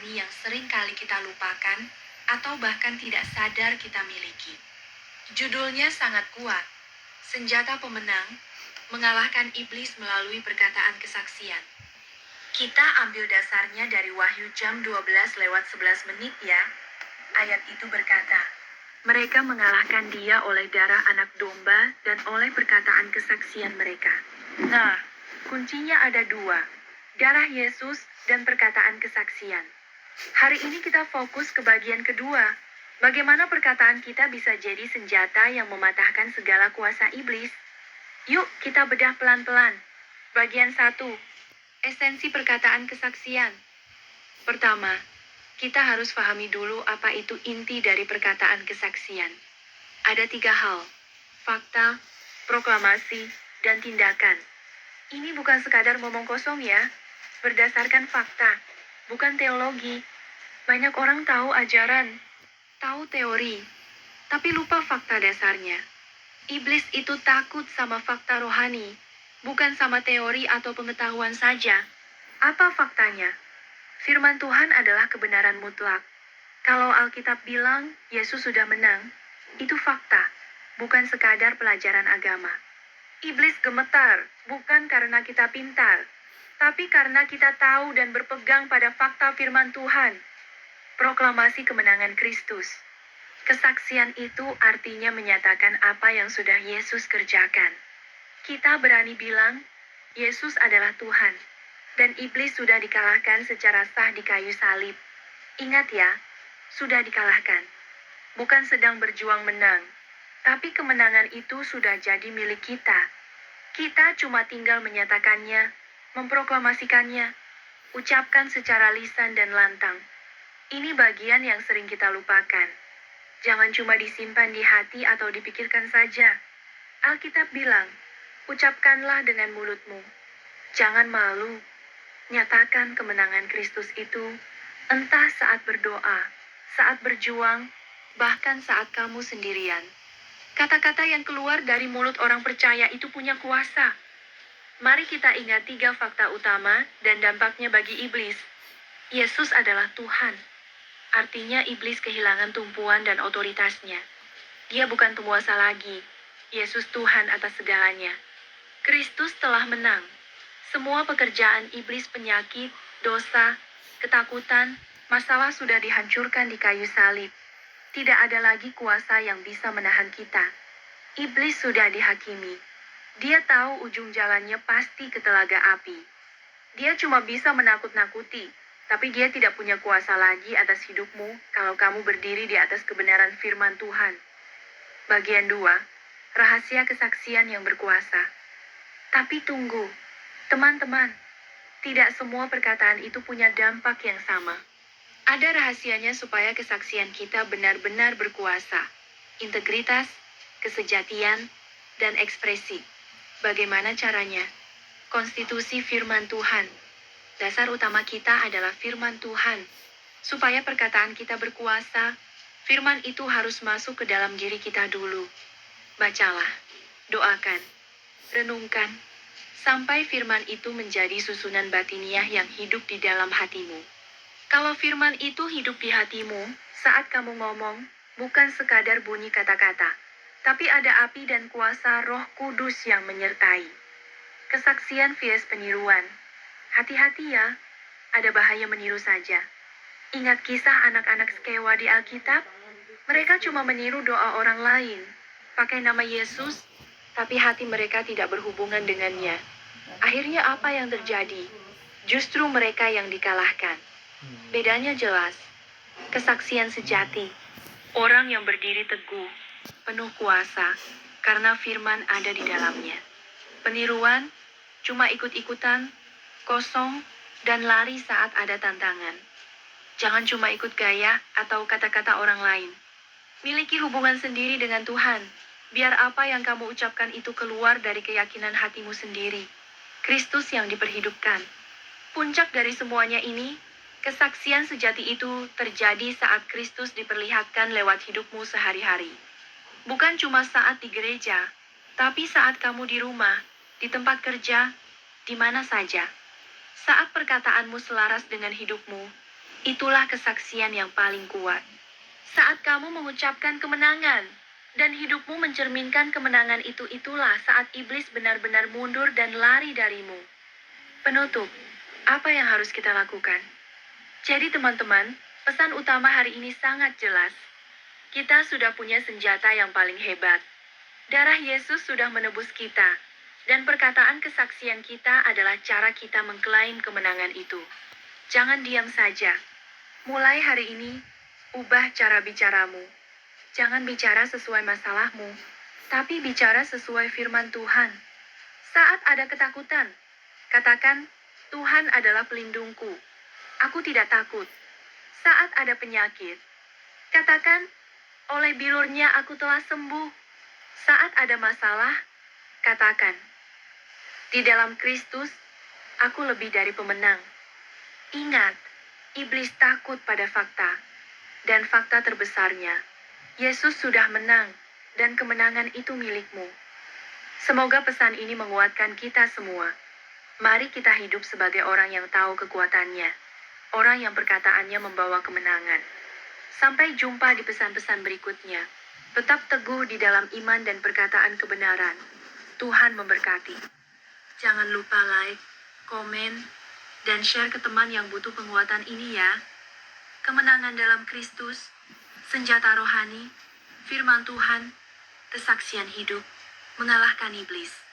rohani yang sering kali kita lupakan atau bahkan tidak sadar kita miliki. Judulnya sangat kuat, Senjata Pemenang, mengalahkan iblis melalui perkataan kesaksian. Kita ambil dasarnya dari Wahyu jam 12:11 ya. Ayat itu berkata, mereka mengalahkan dia oleh darah anak domba dan oleh perkataan kesaksian mereka. Nah, kuncinya ada dua, darah Yesus dan perkataan kesaksian. Hari ini kita fokus ke bagian kedua, bagaimana perkataan kita bisa jadi senjata yang mematahkan segala kuasa iblis. Yuk kita bedah pelan-pelan. Bagian 1. Esensi perkataan kesaksian. Pertama, kita harus pahami dulu apa itu inti dari perkataan kesaksian. Ada 3 hal, fakta, proklamasi, dan tindakan. Ini bukan sekadar ngomong kosong ya, berdasarkan fakta, bukan teologi. Banyak orang tahu ajaran, tahu teori, tapi lupa fakta dasarnya. Iblis itu takut sama fakta rohani, bukan sama teori atau pengetahuan saja. Apa faktanya? Firman Tuhan adalah kebenaran mutlak. Kalau Alkitab bilang Yesus sudah menang, itu fakta, bukan sekadar pelajaran agama. Iblis gemetar, bukan karena kita pintar, tapi karena kita tahu dan berpegang pada fakta firman Tuhan. Proklamasi kemenangan Kristus. Kesaksian itu artinya menyatakan apa yang sudah Yesus kerjakan. Kita berani bilang, Yesus adalah Tuhan, dan iblis sudah dikalahkan secara sah di kayu salib. Ingat ya, sudah dikalahkan. Bukan sedang berjuang menang, tapi kemenangan itu sudah jadi milik kita. Kita cuma tinggal menyatakannya, memproklamasikannya, ucapkan secara lisan dan lantang. Ini bagian yang sering kita lupakan. Jangan cuma disimpan di hati atau dipikirkan saja. Alkitab bilang, ucapkanlah dengan mulutmu. Jangan malu. Nyatakan kemenangan Kristus itu, entah saat berdoa, saat berjuang, bahkan saat kamu sendirian. Kata-kata yang keluar dari mulut orang percaya itu punya kuasa. Mari kita ingat 3 fakta utama dan dampaknya bagi iblis. Yesus adalah Tuhan. Artinya iblis kehilangan tumpuan dan otoritasnya. Dia bukan penguasa lagi. Yesus Tuhan atas segalanya. Kristus telah menang. Semua pekerjaan iblis, penyakit, dosa, ketakutan, masalah sudah dihancurkan di kayu salib. Tidak ada lagi kuasa yang bisa menahan kita. Iblis sudah dihakimi. Dia tahu ujung jalannya pasti ke telaga api. Dia cuma bisa menakut-nakuti, tapi dia tidak punya kuasa lagi atas hidupmu kalau kamu berdiri di atas kebenaran firman Tuhan. Bagian 2. Rahasia kesaksian yang berkuasa. Tapi tunggu, teman-teman. Tidak semua perkataan itu punya dampak yang sama. Ada rahasianya supaya kesaksian kita benar-benar berkuasa. Integritas, kesejatian, dan ekspresi. Bagaimana caranya? Konstitusi firman Tuhan. Dasar utama kita adalah firman Tuhan. Supaya perkataan kita berkuasa, firman itu harus masuk ke dalam diri kita dulu. Bacalah, doakan, renungkan, sampai firman itu menjadi susunan batiniah yang hidup di dalam hatimu. Kalau firman itu hidup di hatimu, saat kamu ngomong, bukan sekadar bunyi kata-kata, tapi ada api dan kuasa Roh Kudus yang menyertai. Kesaksian vs peniruan. Hati-hati ya, ada bahaya meniru saja. Ingat kisah anak-anak Skewa di Alkitab? Mereka cuma meniru doa orang lain, pakai nama Yesus, tapi hati mereka tidak berhubungan dengannya. Akhirnya apa yang terjadi? Justru mereka yang dikalahkan. Bedanya jelas. Kesaksian sejati. Orang yang berdiri teguh, penuh kuasa, karena firman ada di dalamnya. Peniruan, cuma ikut-ikutan, kosong, dan lari saat ada tantangan. Jangan cuma ikut gaya atau kata-kata orang lain. Miliki hubungan sendiri dengan Tuhan. Biar apa yang kamu ucapkan itu keluar dari keyakinan hatimu sendiri. Kristus yang diperhidupkan. Puncak dari semuanya ini, kesaksian sejati itu terjadi saat Kristus diperlihatkan lewat hidupmu sehari-hari. Bukan cuma saat di gereja, tapi saat kamu di rumah, di tempat kerja, di mana saja. Saat perkataanmu selaras dengan hidupmu, Itulah kesaksian yang paling kuat. Saat kamu mengucapkan kemenangan, dan hidupmu mencerminkan kemenangan itulah saat iblis benar-benar mundur dan lari darimu. Penutup, apa yang harus kita lakukan? Jadi teman-teman, pesan utama hari ini sangat jelas. Kita sudah punya senjata yang paling hebat. Darah Yesus sudah menebus kita, dan perkataan kesaksian kita adalah cara kita mengklaim kemenangan itu. Jangan diam saja. Mulai hari ini, ubah cara bicaramu. Jangan bicara sesuai masalahmu, tapi bicara sesuai firman Tuhan. Saat ada ketakutan, katakan, Tuhan adalah pelindungku. Aku tidak takut. Saat ada penyakit, katakan, oleh bilurnya aku telah sembuh. Saat ada masalah, katakan, di dalam Kristus, aku lebih dari pemenang. Ingat, iblis takut pada fakta, dan fakta terbesarnya, Yesus sudah menang, dan kemenangan itu milikmu. Semoga pesan ini menguatkan kita semua. Mari kita hidup sebagai orang yang tahu kekuatannya, orang yang perkataannya membawa kemenangan. Sampai jumpa di pesan-pesan berikutnya. Tetap teguh di dalam iman dan perkataan kebenaran. Tuhan memberkati. Jangan lupa like, komen, dan share ke teman yang butuh penguatan ini ya. Kemenangan dalam Kristus, senjata rohani, firman Tuhan, kesaksian hidup, mengalahkan iblis.